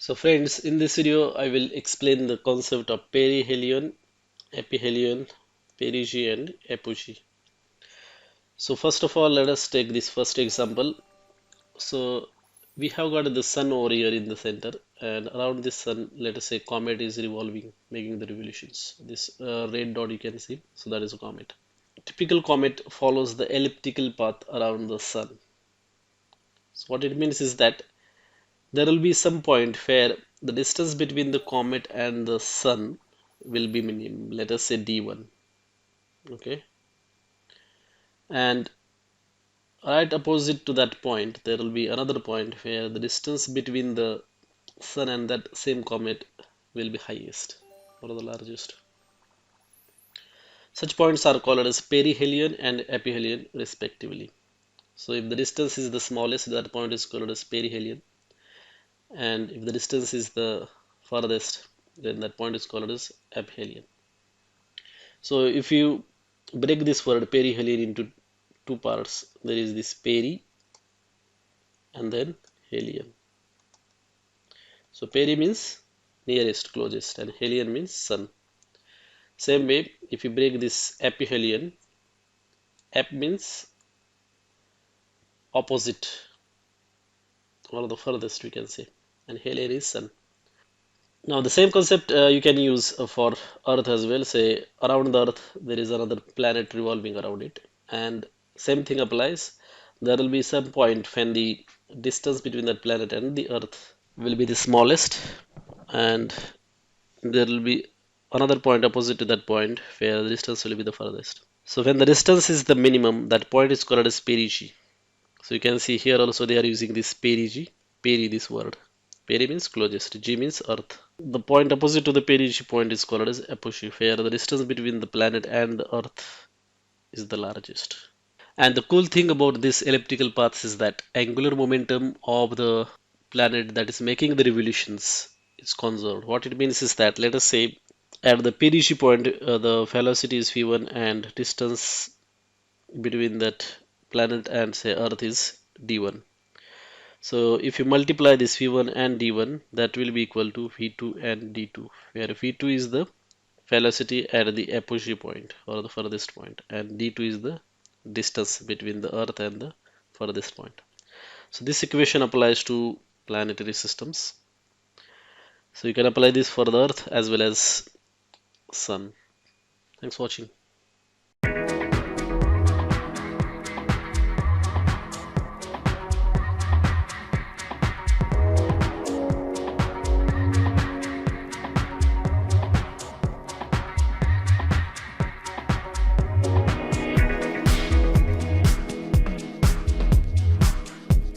So friends, in this video I will explain the concept of perihelion, aphelion, perigee and apogee. So first of all, let us take this first example. So we have got the sun over here in the center, and around this sun, let us say comet is revolving, making the revolutions. This red dot you can see, so that is a comet. Typical comet follows the elliptical path around the sun. So what it means is that there will be some point where the distance between the comet and the sun will be minimum, let us say d1. Okay, and right opposite to that point there will be another point where the distance between the sun and that same comet will be highest or the largest. Such points are called as perihelion and aphelion respectively. So if the distance is the smallest, that point is called as perihelion, and if the distance is the farthest, then that point is called as aphelion. So if you break this word perihelion into two parts, there is this peri and then helion. So peri means nearest, closest, and helion means sun. Same way, if you break this aphelion, ap means opposite or the furthest, we can say, and helion is sun. Now the same concept you can use for Earth as well. Say around the Earth there is another planet revolving around it, and same thing applies. There will be some point when the distance between that planet and the Earth will be the smallest, and there will be another point opposite to that point where the distance will be the furthest. So when the distance is the minimum, that point is called as perigee. So you can see here also they are using this perigee, peri this word. Peri means closest, G means Earth. The point opposite to the perigee point is called as apogee, where the distance between the planet and the Earth is the largest. And the cool thing about this elliptical paths is that angular momentum of the planet that is making the revolutions is conserved. What it means is that let us say at the perigee point, the velocity is v1 and distance between that planet and say Earth is d1. So if you multiply this v1 and d1, that will be equal to v2 and d2, where v2 is the velocity at the apogee point or the furthest point, and d2 is the distance between the Earth and the furthest point. So this equation applies to planetary systems. So you can apply this for the Earth as well as Sun. Thanks for watching.